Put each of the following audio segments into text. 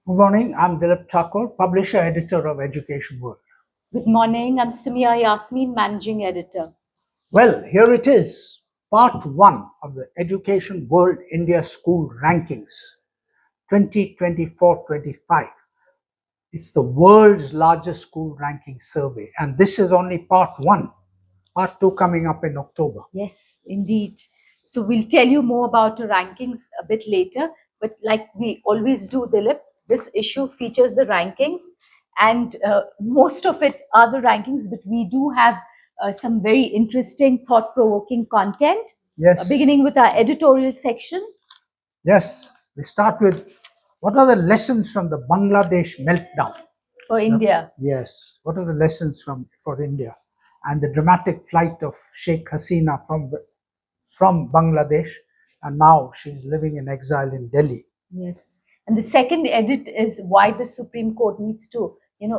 Good morning, I'm Dilip Thakore, publisher editor of Education World. Good morning, I'm Summiya Yasmeen, managing editor. Well, here it is, part one of the Education World India School Rankings 2024-25. It's the world's largest school ranking survey, and this is only part one. Part two coming up in October. Yes, indeed. So we'll tell you more about the rankings a bit later, but like we always do, Dilip, this issue features the rankings, and most of it are the rankings, but we do have some very interesting, thought-provoking content. Yes. Beginning with our editorial section. Yes, we start with what are the lessons from the Bangladesh meltdown? For India. Yes, what are the lessons for India? And the dramatic flight of Sheikh Hasina from Bangladesh, and now she's living in exile in Delhi. Yes, and the second edit is why the Supreme Court needs to,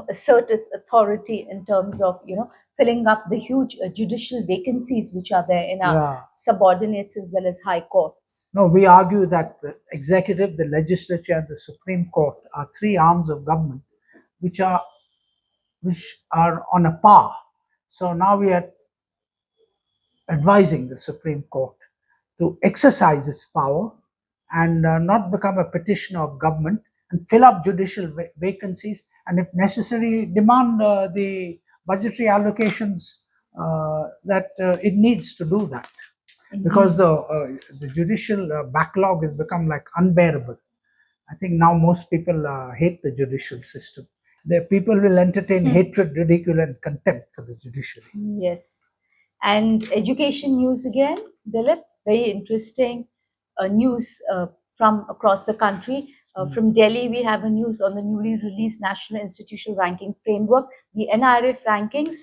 assert its authority in terms of, filling up the huge judicial vacancies which are there in our subordinates as well as high courts. No, we argue that the executive, the legislature, and the Supreme Court are three arms of government which are on a par. So now we are advising the Supreme Court to exercise its power and not become a petitioner of government and fill up judicial vacancies, and if necessary demand the budgetary allocations that it needs to do that. Because the judicial backlog has become like unbearable. I think now most people hate the judicial system. The people will entertain hatred, ridicule, and contempt for the judiciary. Yes. And education news again, Dilip, very interesting news from across the country. From Delhi, we have a news on the newly released National Institutional Ranking Framework, the NIRF rankings.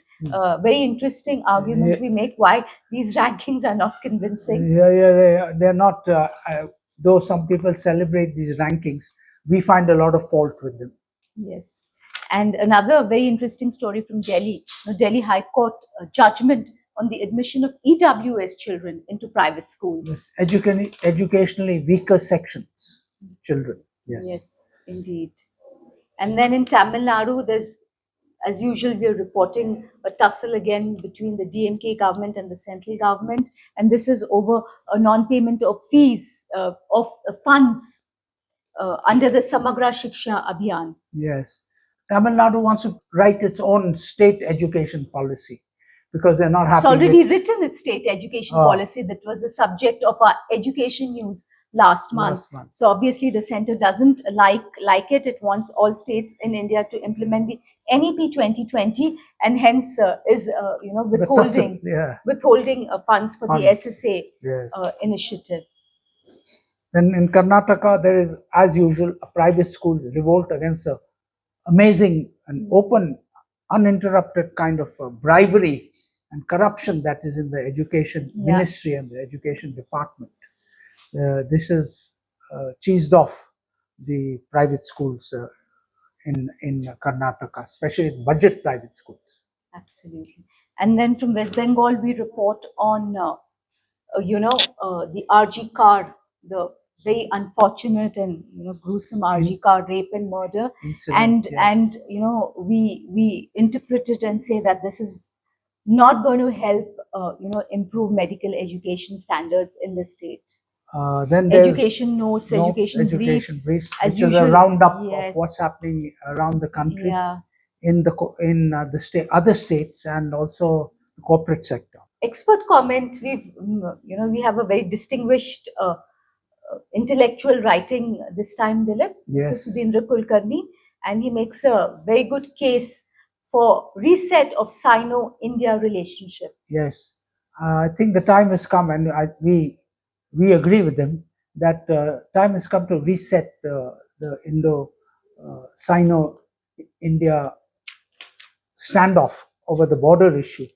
Very interesting argument we make why these rankings are not convincing. They're not. Though some people celebrate these rankings, we find a lot of fault with them. Yes. And another very interesting story from Delhi, the Delhi High Court judgment on the admission of EWISR children into private schools. Yes, educationally weaker sections, children. Yes. Yes, indeed. And then in Tamil Nadu, there's, as usual, we are reporting a tussle again between the DMK government and the central government. And this is over a non-payment of fees, of funds under the Samagra Shiksha Abhiyan. Yes. Tamil Nadu wants to write its own state education policy because they're not happy. It's already written its state education policy that was the subject of our education news last month. So obviously the center doesn't like it. It wants all states in India to implement the NEP 2020 and hence is withholding funds for the SSA initiative. Then in Karnataka, there is, as usual, a private school revolt against a amazing and open, uninterrupted kind of bribery and corruption that is in the education ministry and the education department. This is cheesed off the private schools in Karnataka, especially budget private schools. Absolutely. And then from West Bengal, we report on, the RG Kar, the very unfortunate and gruesome RG Kar rape and murder incident, and we interpret it and say that this is not going to help improve medical education standards in the state. Then there's education notes, education briefs, as usual, is a roundup of what's happening around the country in the state, other states, and also the corporate sector. Expert comment. We have a very distinguished intellectual writing this time, Dilip. Yes. Sudhindra Kulkarni, and he makes a very good case for reset of Sino-India relationship. Yes, I think the time has come, and we agree with them that time has come to reset the Sino-India standoff over the border issue.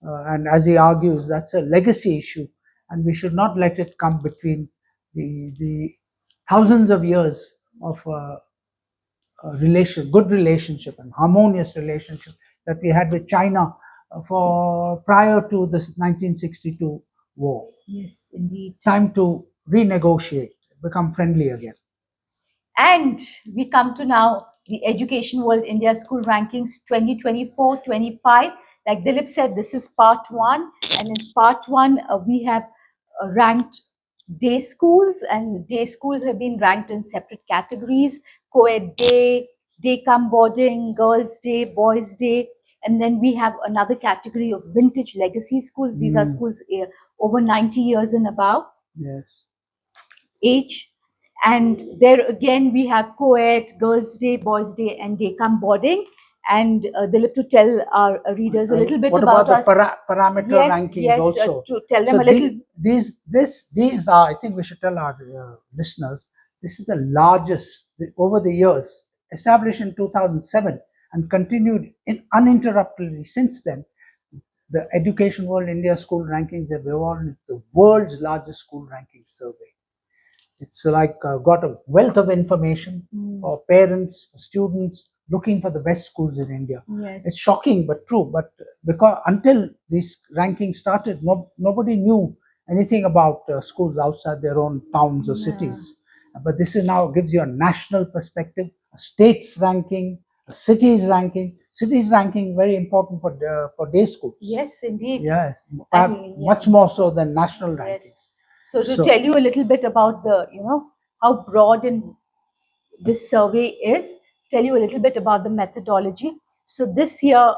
And as he argues, that's a legacy issue, and we should not let it come between the thousands of years of good relationship and harmonious relationship that we had with China prior to the 1962 war. Yes, indeed. Time to renegotiate, become friendly again. And we come to now the Education World India School Rankings 2024-25. Like Dilip said, this is part one. And in part one, we have ranked day schools, and day schools have been ranked in separate categories: co-ed day, day come boarding, girls day, boys day. And then we have another category of vintage legacy schools. These are schools over 90 years and above age. And there again, we have co-ed, girls day, boys day, and day come boarding. And Dilip, to tell our readers a little bit about the us. parameter rankings also? To tell them a little. These are, I think we should tell our listeners, this is the largest over the years, established in 2007 and continued uninterruptedly since then. The Education World India School Rankings have evolved into the world's largest school rankings survey. It's like got a wealth of information for parents, for students looking for the best schools in India. Yes. It's shocking but true. But because until these rankings started, nobody knew anything about schools outside their own towns or cities. But this is now gives you a national perspective, a state's ranking, a city's ranking. Cities ranking very important for day schools. Yes, indeed. Yes, much more so than national rankings. Yes. So to tell you a little bit about the, how broad and this survey is, tell you a little bit about the methodology. So this year,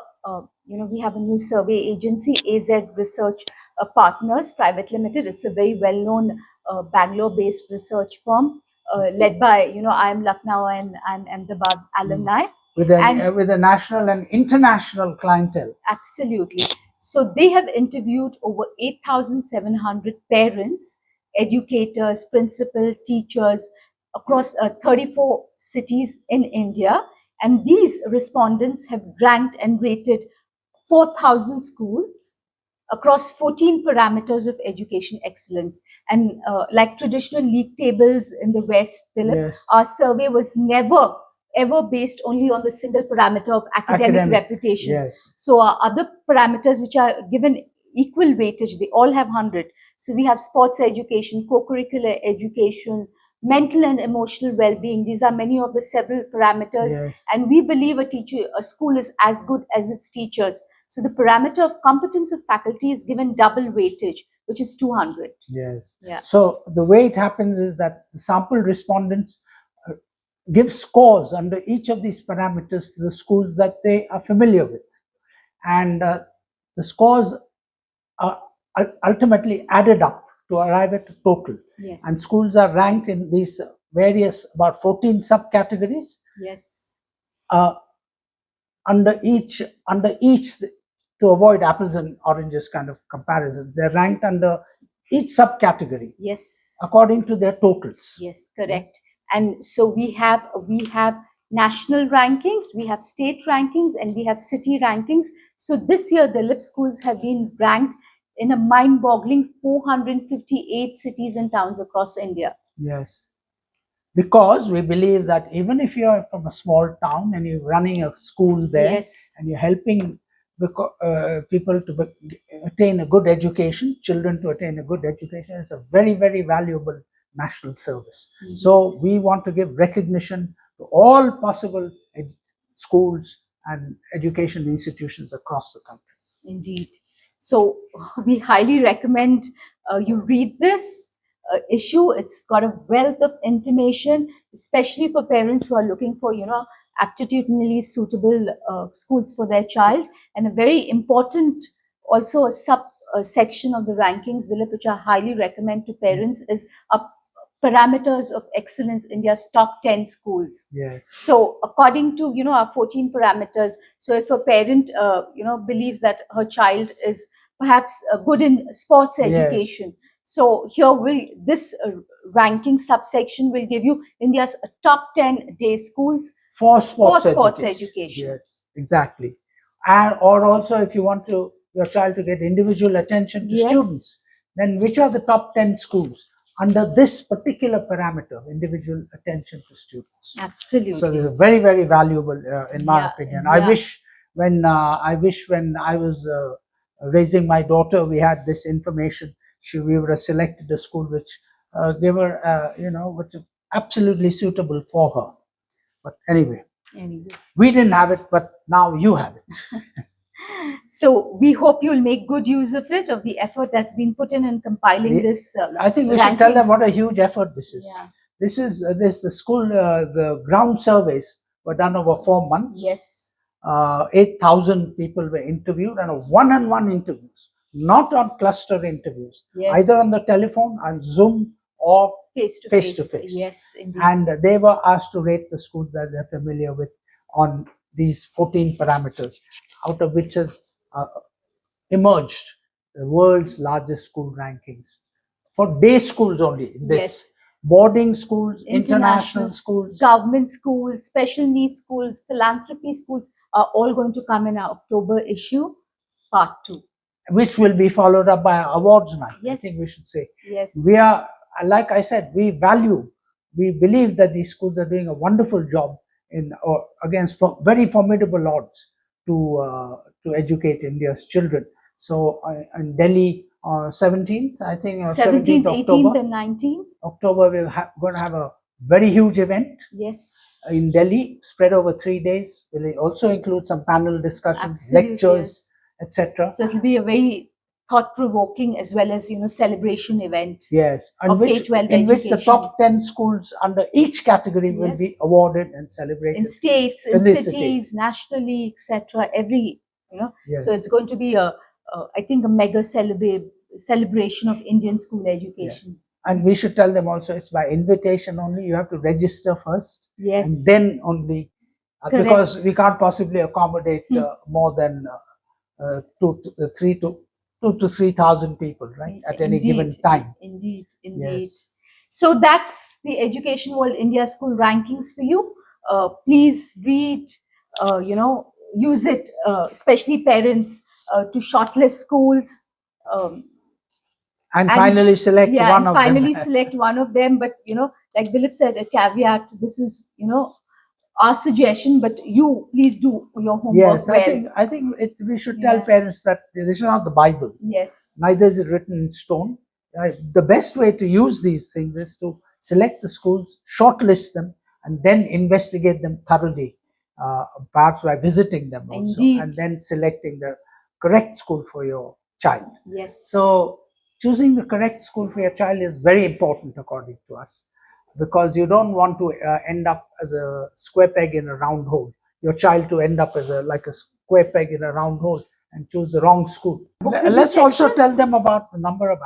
we have a new survey agency, AZ Research Partners Private Limited. It's a very well-known Bangalore-based research firm led by, IIM Lucknow and Ahmedabad alumni. With a national and international clientele. Absolutely. So they have interviewed over 8,700 parents, educators, principal, teachers across 34 cities in India. And these respondents have ranked and rated 4,000 schools across 14 parameters of education excellence. And like traditional league tables in the West, Dilip, our survey was never ever based only on the single parameter of academic reputation. Yes. So other parameters which are given equal weightage, they all have 100. So we have sports education, co-curricular education, mental and emotional well-being. These are many of the several parameters. Yes. And we believe a school is as good as its teachers. So the parameter of competence of faculty is given double weightage, which is 200. Yes. Yeah. So the way it happens is that the sample respondents give scores under each of these parameters to the schools that they are familiar with. And the scores are ultimately added up to arrive at a total. Yes. And schools are ranked in these various, about 14 subcategories. Yes. Under each, to avoid apples and oranges kind of comparisons, they're ranked under each subcategory. Yes. According to their totals. Yes, correct. Yes. And so we have national rankings, we have state rankings, and we have city rankings. So this year, the Dilip schools have been ranked in a mind-boggling 458 cities and towns across India. Yes. Because we believe that even if you're from a small town and you're running a school there, yes, and you're helping people to attain a good education, children to attain a good education, it's a very, very valuable national service. Mm-hmm. So we want to give recognition to all possible schools and education institutions across the country. Indeed. So we highly recommend you read this issue. It's got a wealth of information, especially for parents who are looking for, aptitudinally suitable schools for their child. And a very important, also a section of the rankings, Dilip, which I highly recommend to parents, is parameters of excellence, India's top 10 schools. Yes. So according to, our 14 parameters, so if a parent, believes that her child is perhaps good in sports education, yes, so here this ranking subsection will give you India's top 10 day schools for sports education. Yes, exactly. And or also if you want your child to get individual attention to, yes, students, then which are the top 10 schools under this particular parameter of individual attention to students? Absolutely. So this is very, very valuable in my opinion. Yeah. I wish when I was raising my daughter, we had this information. We would have selected a school which gave her, which absolutely suitable for her. But anyway, Anyway. we didn't have it, but now you have it. So we hope you'll make good use of it, of the effort that's been put in compiling this. I think we should tell them rankings. what a huge effort this is. Yeah. This is the school, the ground surveys were done over 4 months. Yes. 8,000 people were interviewed, and one-on-one interviews, not on cluster interviews, Yes. either on the telephone, on Zoom, or Face to face. Yes, indeed. And they were asked to rate the schools that they're familiar with on these 14 parameters, out of which has emerged the world's largest school rankings for day schools only. This Yes. boarding schools, international schools, government schools, special needs schools, philanthropy schools are all going to come in our October issue, part 2. which will be followed up by awards night. Yes. I think we should say. Yes. We are, like I said, we believe that these schools are doing a wonderful job against very formidable odds to educate India's children. So in Delhi, 17th, I think, 17th, 18th, October, and 19th. October, we're going to have a very huge event. Yes. In Delhi, spread over 3 days. Will also include some panel discussions, Absolutely, lectures, yes. etc. So it'll be a very thought-provoking as well as celebration event. Yes, of K-12 in which the education. top 10 schools under each category will be Yes. awarded and celebrated. In states, in cities, nationally, etc. Yes. So it's going to be I think a mega celebration of Indian school education. And we should tell them also it's by invitation only. You have to register first. Yes. And then only, because we can't possibly accommodate more than 2,000 to 3,000 people, right, at any given time. Indeed. Yes. So that's the Education World India School rankings for you. Please read, use it, especially parents, to shortlist schools. And finally select one of them. Finally select one of them. But, like Dilip said, a caveat, this is, our suggestion, but you please do your homework. Yes, well. I think we should tell parents that this is not the Bible. Yes. Neither is it written in stone. The best way to use these things is to select the schools, shortlist them, and then investigate them thoroughly, perhaps by visiting them also, Indeed. and then selecting the correct school for your child. Yes. So choosing the correct school for your child is very important according to us, because you don't want to end up as a square peg in a round hole. Your child to end up as like a square peg in a round hole and choose the wrong school. Let's also tell them about the number of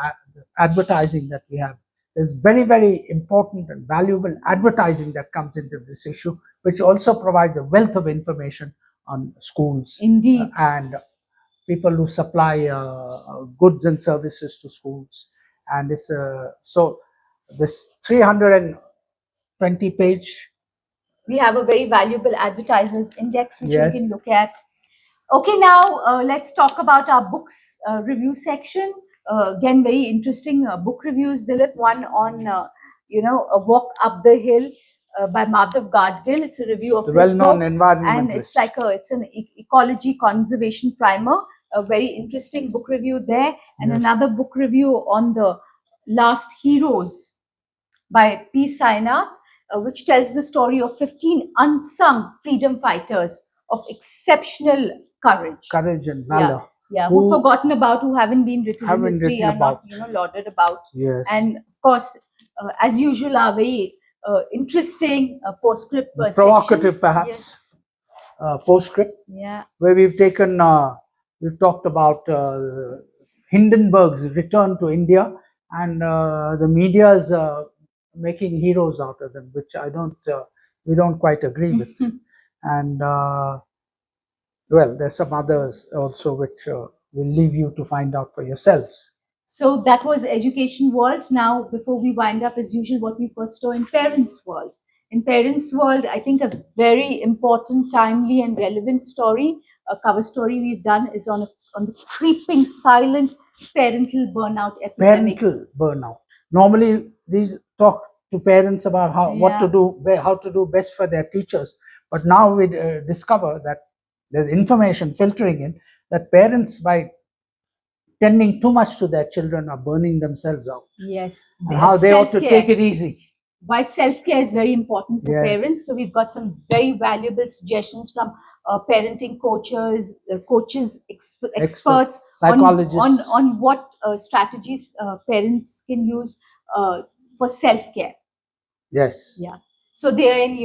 advertising that we have. There's very, very important and valuable advertising that comes into this issue, which also provides a wealth of information on schools. Indeed. And people who supply goods and services to schools. And it's so this 320 page. We have a very valuable advertisers index which Yes. we can look at. Okay, now let's talk about our books review section. Again, very interesting book reviews, Dilip. One on, A Walk Up the Hill by Madhav Gadgil. It's a review of the well-known environmentalist. And it's like it's an ecology conservation primer. A very interesting book review there. And another book review on The Last Heroes by P. Sainath, which tells the story of 15 unsung freedom fighters of exceptional courage and valor. Yeah, who forgotten about, who haven't been written in history, are not lauded about. Yes. And of course, as usual, are very interesting postscript provocative section. perhaps. Yes. Postscript. Yeah. Where we've taken we've talked about Hindenburg's return to India, and the media's making heroes out of them, which we don't quite agree with. And well, there's some others also which we'll leave you to find out for yourselves. So that was Education World. Now, before we wind up, as usual, what we've got to do in Parents World. In Parents World, I think a very important, timely and relevant story, a cover story we've done, is on the creeping silent parental burnout epidemic. Parental burnout. Normally, these talk to parents about what to do, how to do best for their teachers. But now we discover that there's information filtering in that parents, by tending too much to their children, are burning themselves out. Yes. And how they ought to take it easy. why self-care is very important for Yes. parents. So we've got some very valuable suggestions from parenting coaches, experts psychologists, on what strategies parents can use for self-care. Yes. Yeah. So they are in,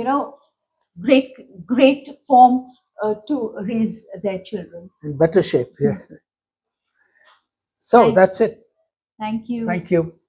great form to raise their children. In better shape. Yeah. So that's it. Thank you. Thank you.